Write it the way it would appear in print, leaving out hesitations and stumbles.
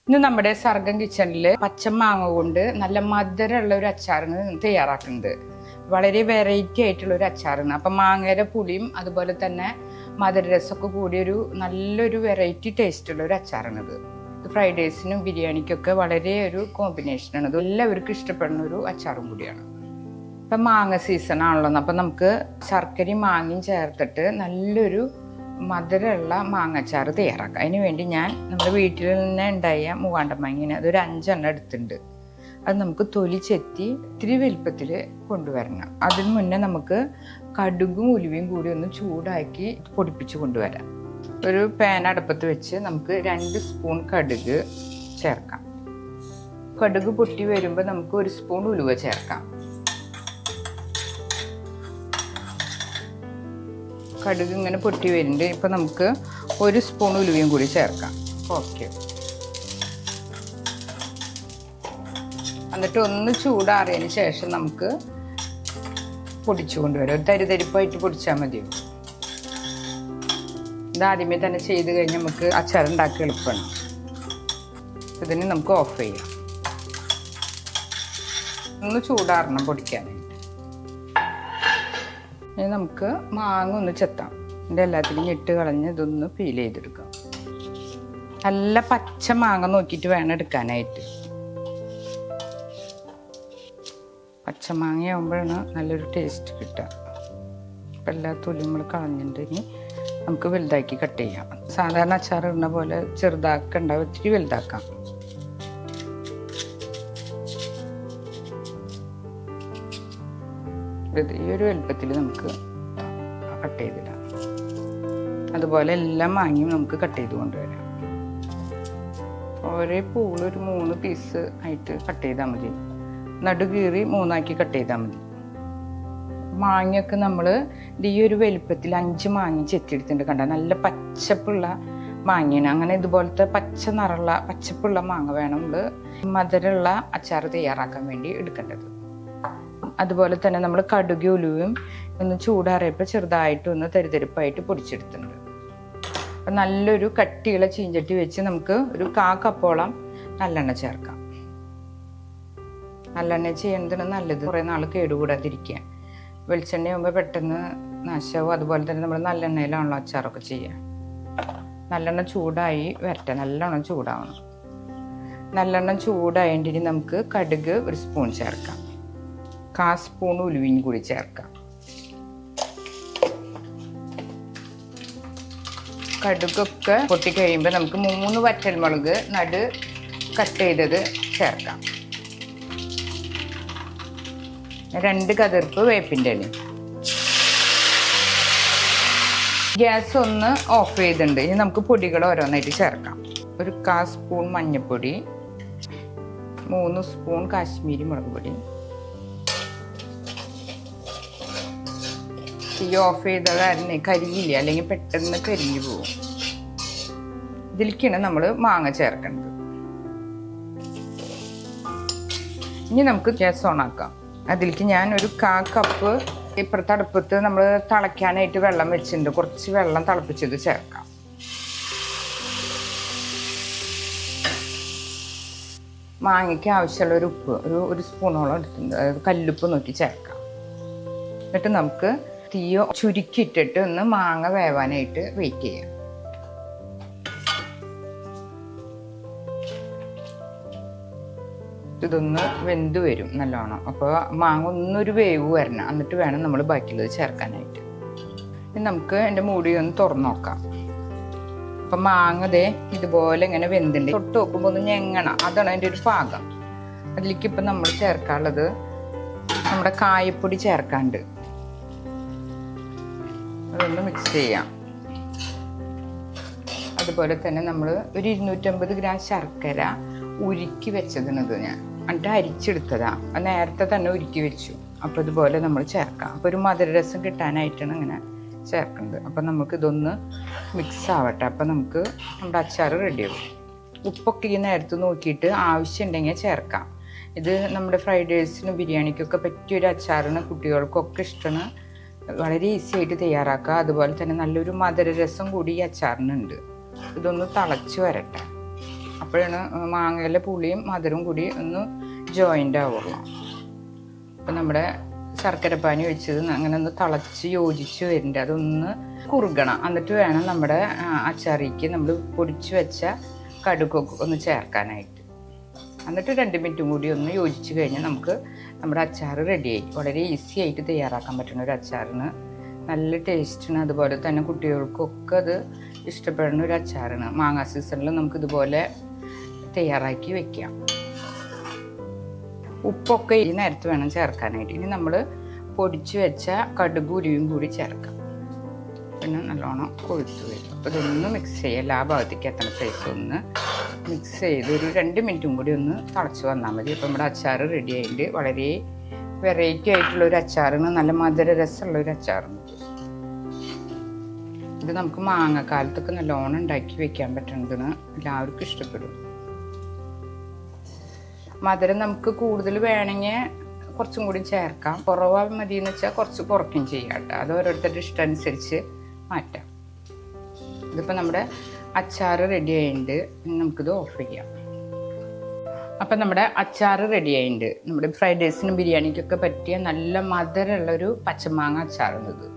ഇന്ന് നമ്മുടെ സർഗം കിച്ചണിൽ പച്ചമാങ്ങ കൊണ്ട് നല്ല മധുരമുള്ള ഒരു അച്ചാറാണ് തയ്യാറാക്കുന്നത്. വളരെ വെറൈറ്റി ആയിട്ടുള്ള ഒരു അച്ചാറാണ്. അപ്പം മാങ്ങയുടെ പുളിയും അതുപോലെ തന്നെ മധുരരസമൊക്കെ കൂടിയൊരു നല്ലൊരു വെറൈറ്റി ടേസ്റ്റുള്ള ഒരു അച്ചാറാണിത്. ഫ്രൈഡ് റൈസിനും ബിരിയാണിക്കൊക്കെ വളരെ ഒരു കോമ്പിനേഷനാണ്. ഇത് എല്ലാവർക്കും ഇഷ്ടപ്പെടുന്ന ഒരു അച്ചാറും കൂടിയാണ്. ഇപ്പം മാങ്ങ സീസൺ ആണല്ലോ, അപ്പം നമുക്ക് ശർക്കരയും മാങ്ങയും ചേർത്തിട്ട് നല്ലൊരു മധുരമുള്ള മാങ്ങച്ചാറ് തയ്യാറാക്കാം. അതിന് വേണ്ടി ഞാൻ നമ്മുടെ വീട്ടിൽ തന്നെ ഉണ്ടായ മൂവാണ്ടൻ മാങ്ങിന് അതൊരു 5 എണ്ണം എടുത്തിട്ടുണ്ട്. അത് നമുക്ക് തൊലി ചെത്തി ഇത്തിരി വലുപ്പത്തിൽ കൊണ്ടുവരണം. അതിന് മുന്നേ നമുക്ക് കടുകും ഉലുവയും കൂടി ഒന്ന് ചൂടാക്കി പൊടിപ്പിച്ച് കൊണ്ടുവരാം. ഒരു പാൻ അടുപ്പത്ത് വെച്ച് നമുക്ക് 2 സ്പൂൺ കടുക് ചേർക്കാം. കടുക് പൊട്ടി വരുമ്പോൾ നമുക്ക് 1 സ്പൂൺ ഉലുവ ചേർക്കാം. കടുക് ഇങ്ങനെ പൊട്ടി വരുന്നുണ്ട്. ഇപ്പം നമുക്ക് 1 സ്പൂൺ ഉലുവയും കൂടി ചേർക്കാം. ഓക്കെ, എന്നിട്ട് ഒന്ന് ചൂടാറിയതിന് ശേഷം നമുക്ക് പൊടിച്ചു കൊണ്ടുവരാം. ഒരു തരിതരിപ്പായിട്ട് പൊടിച്ചാൽ മതി. ഇതാദ്യമേ തന്നെ ചെയ്ത് കഴിഞ്ഞാൽ നമുക്ക് അച്ചാറുണ്ടാക്കി എളുപ്പമാണ്. ഇതിന് നമുക്ക് ഓഫ് ചെയ്യാം. ഒന്ന് ചൂടാറണം പൊടിക്കാനായിട്ട്. ഇനി നമുക്ക് മാങ്ങ ഒന്ന് ചെത്താം. ഇതിൻ്റെ എല്ലാത്തിനും ഞെട്ട് കളഞ്ഞ് ഇതൊന്ന് പീൽ ചെയ്തെടുക്കാം. നല്ല പച്ച മാങ്ങ നോക്കിയിട്ട് വേണം എടുക്കാനായിട്ട്. പച്ചമാങ്ങയാകുമ്പോഴാണ് നല്ലൊരു ടേസ്റ്റ് കിട്ടുക. അപ്പം എല്ലാ തൊലിയും നമ്മൾ കളഞ്ഞിട്ട് ഇനി നമുക്ക് വലുതാക്കി കട്ട് ചെയ്യാം. സാധാരണ അച്ചാർ ഇടുന്ന പോലെ ചെറുതാക്കണ്ട, ഒത്തിരി വലുതാക്കാം. ഈ ഒരു വലുപ്പത്തിൽ നമുക്ക് കട്ട് ചെയ്തിടാം. അതുപോലെ എല്ലാം മാങ്ങിയും നമുക്ക് കട്ട് ചെയ്ത് കൊണ്ടുവരാം. ഓരോ പൂള് ഒരു 3 പീസ് ആയിട്ട് കട്ട് ചെയ്താൽ മതി. നടുകീറി 3 ആക്കി കട്ട് ചെയ്താൽ മതി. മാങ്ങയൊക്കെ നമ്മൾ ഈ ഒരു വലുപ്പത്തിൽ 5 മാങ്ങ ചെത്തിയെടുത്തിട്ടുണ്ട്. കണ്ട നല്ല പച്ചപ്പുള്ള മാങ്ങയാണ്. അങ്ങനെ ഇതുപോലത്തെ പച്ച നിറമുള്ള പച്ചപ്പുള്ള മാങ്ങ വേണം നമ്മൾ മധുരമുള്ള അച്ചാർ തയ്യാറാക്കാൻ വേണ്ടി എടുക്കേണ്ടത്. അതുപോലെ തന്നെ നമ്മൾ കടുക് ഉലുവയും ഒന്ന് ചൂടാറിയപ്പോൾ ചെറുതായിട്ട് ഒന്ന് തരിതരിപ്പായിട്ട് പൊടിച്ചെടുത്തിട്ടുണ്ട്. അപ്പം നല്ലൊരു കട്ടിയുള്ള ചീഞ്ചട്ടി വെച്ച് നമുക്ക് ഒരു 1/4 കപ്പോളം നല്ലെണ്ണ ചേർക്കാം. നല്ലെണ്ണ ചെയ്യുന്നതിന് നല്ലത്, കുറേ നാൾ കേടുകൂടാതിരിക്കുക. വെളിച്ചെണ്ണയാകുമ്പോൾ പെട്ടെന്ന് നാശമാവും. അതുപോലെ തന്നെ നമ്മൾ നല്ലെണ്ണയിലാണല്ലോ അച്ചാറൊക്കെ ചെയ്യുക. നല്ലെണ്ണ ചൂടായി വരട്ടെ, നല്ലോണം ചൂടാവണം. നല്ലെണ്ണ ചൂടായതിന് നമുക്ക് കടുക് 1 സ്പൂൺ ചേർക്കാം. 1/4 സ്പൂൺ ഉലുവയും കൂടി ചേർക്കാം. കടുകൊക്കെ പൊട്ടിക്കഴിയുമ്പോൾ നമുക്ക് 3 വറ്റൽമുളക് നടു കട്ട് ചെയ്തത് ചേർക്കാം. 2 കതിർപ്പ് വേപ്പിൻ്റെ ഇല. ഗ്യാസ് ഒന്ന് ഓഫ് ചെയ്തിട്ടുണ്ട്. ഇനി നമുക്ക് പൊടികൾ ഓരോന്നായിട്ട് ചേർക്കാം. ഒരു 1/4 സ്പൂൺ മഞ്ഞൾപ്പൊടി, 3 സ്പൂൺ കാശ്മീരി മുളക് പൊടി. തീ ഓഫ് ചെയ്ത കാരണം കരിയില്ല, അല്ലെങ്കിൽ പെട്ടെന്ന് കരിഞ്ഞു പോകും. ഇതിലേക്കാണ് നമ്മൾ മാങ്ങ ചേർക്കേണ്ടത്. ഇനി നമുക്ക് ഗ്യാസ് ഓൺ ആക്കാം. അതിലേക്ക് ഞാൻ ഒരു 1/4 കപ്പ് ഇപ്പുറത്തെ അടുപ്പത്ത് നമ്മൾ തിളയ്ക്കാനായിട്ട് വെള്ളം വെച്ചിട്ടുണ്ട്. കുറച്ച് വെള്ളം തിളപ്പിച്ചത് ചേർക്കാം. മാങ്ങയ്ക്ക് ആവശ്യമുള്ള ഒരു ഉപ്പ് ഒരു സ്പൂണോളം എടുത്തിട്ടുണ്ട്. അതായത് കല്ലുപ്പ് നോക്കി ചേർക്കാം. എന്നിട്ട് നമുക്ക് തീയോ ചുരുക്കിയിട്ടിട്ട് ഒന്ന് മാങ്ങ വേവാനായിട്ട് വെയിറ്റ് ചെയ്യാം. ഇതൊന്ന് വെന്ത് വരും നല്ലോണം. അപ്പോൾ മാങ്ങ ഒന്നൊരു വേവ് വരണം. എന്നിട്ട് വേണം നമ്മൾ ബാക്കിയുള്ളത് ചേർക്കാനായിട്ട്. ഇനി നമുക്ക് എൻ്റെ മൂടി ഒന്ന് തുറന്ന് നോക്കാം. അപ്പം മാങ്ങ ദേ ഇതുപോലെ ഇങ്ങനെ വെന്തുണ്ട്. തൊട്ട് നോക്കുമ്പോൾ ഒന്ന് ഞെങ്ങണം. അതാണ് അതിൻ്റെ ഒരു പാകം. അതിലേക്ക് ഇപ്പം നമ്മൾ ചേർക്കാനുള്ളത് നമ്മുടെ കായപ്പൊടി ചേർക്കാണ്ട്. അതൊന്ന് മിക്സ് ചെയ്യാം. അതുപോലെ തന്നെ നമ്മൾ ഒരു 250 ഗ്രാം ശർക്കര ഉരുക്കി വെച്ചതിനത് ഞാൻ എന്നിട്ട് അരിച്ചെടുത്തതാണ്. അത് നേരത്തെ തന്നെ ഉരുക്കി വെച്ചു. അപ്പോൾ ഇതുപോലെ നമ്മൾ ചേർക്കാം. അപ്പോൾ ഒരു മധുരരസം കിട്ടാനായിട്ടാണ് ഇങ്ങനെ ചേർക്കുന്നത്. അപ്പം നമുക്ക് ഇതൊന്ന് മിക്സ് ആവട്ടെ. അപ്പം നമുക്ക് നമ്മുടെ അച്ചാർ റെഡിയാവും. ഉപ്പൊക്കെ ഈ നേരത്ത് നോക്കിയിട്ട് ആവശ്യമുണ്ടെങ്കിൽ ചേർക്കാം. ഇത് നമ്മുടെ ഫ്രൈഡ് റൈസിനും ബിരിയാണിക്കൊക്കെ പറ്റിയൊരു അച്ചാറാണ്. കുട്ടികൾക്കൊക്കെ ഇഷ്ടമാണ്. വളരെ ഈസി ആയിട്ട് തയ്യാറാക്കുക. അതുപോലെ തന്നെ നല്ലൊരു മധുരരസം കൂടി ഈ അച്ചാറിനുണ്ട്. ഇതൊന്ന് തിളച്ച് വരട്ടെ. അപ്പോഴാണ് മാങ്ങയിലെ പുളിയും മധുരവും കൂടി ഒന്ന് ജോയിൻ്റ് ആവുള്ളൂ. അപ്പം നമ്മുടെ ശർക്കരപ്പാനി വെച്ചത് അങ്ങനെ ഒന്ന് തിളച്ച് യോജിച്ച് വരുന്നുണ്ട്. അതൊന്ന് കുറുകണം. എന്നിട്ട് വേണം നമ്മുടെ അച്ചാറിക്ക് നമ്മൾ പൊടിച്ച് വെച്ച കടുകൊക്കെ ഒന്ന് ചേർക്കാനായിട്ട്. എന്നിട്ട് 2 മിനിറ്റും കൂടി ഒന്ന് യോജിച്ച് കഴിഞ്ഞാൽ നമുക്ക് നമ്മുടെ അച്ചാർ റെഡിയായി. വളരെ ഈസി ആയിട്ട് തയ്യാറാക്കാൻ പറ്റുന്ന ഒരു അച്ചാറിന്, നല്ല ടേസ്റ്റാണ്. അതുപോലെ തന്നെ കുട്ടികൾക്കൊക്കെ അത് ഇഷ്ടപ്പെടുന്ന ഒരു അച്ചാറാണ്. മാങ്ങാ സീസണിൽ നമുക്ക് ഇതുപോലെ തയ്യാറാക്കി വെക്കാം. ഉപ്പൊക്കെ ഈ നേരത്ത് വേണം ചേർക്കാനായിട്ട്. ഇനി നമ്മൾ പൊടിച്ച് വെച്ച കടുക് ഉരുവും കൂടി ചേർക്കാം. പിന്നെ നല്ലോണം കൊഴുത്ത് വരും. അപ്പോൾ ഇതൊന്ന് മിക്സ് ചെയ്യുക. എല്ലാ ഭാഗത്തേക്ക് എത്തണ സൈസ് ഒന്ന് മിക്സ് ചെയ്ത് ഒരു 2 മിനിറ്റും കൂടി ഒന്ന് തിളച്ച് വന്നാൽ മതി. അപ്പോൾ നമ്മുടെ അച്ചാർ റെഡി ആയിട്ട് വളരെ വെറൈറ്റി ആയിട്ടുള്ളൊരു അച്ചാറാണ്. നല്ല മധുര രസമുള്ളൊരു അച്ചാറാണ്. ഇത് നമുക്ക് മാങ്ങക്കാലത്തൊക്കെ നല്ലോണം ഉണ്ടാക്കി വെക്കാൻ പറ്റുന്നതിന് എല്ലാവർക്കും ഇഷ്ടപ്പെടും. മധുരം നമുക്ക് കൂടുതൽ വേണമെങ്കിൽ കുറച്ചും കൂടി ചേർക്കാം. കുറവാ മതി എന്ന് വെച്ചാൽ കുറച്ച് കുറയ്ക്കും ചെയ്യാം കേട്ടോ. അത് ഓരോരുത്തരുടെ ഇഷ്ടം അനുസരിച്ച് മാറ്റാം. ഇതിപ്പോൾ നമ്മുടെ അച്ചാർ റെഡി ആയിട്ടുണ്ട്. നമുക്കിത് ഓഫ് ചെയ്യാം. അപ്പം നമ്മുടെ അച്ചാർ റെഡി ആയിട്ടുണ്ട്. നമ്മുടെ ഫ്രൈഡ് റൈസിനും ബിരിയാണിക്കൊക്കെ പറ്റിയ നല്ല മധുരമുള്ളൊരു പച്ചമാങ്ങ അച്ചാറാണിത്.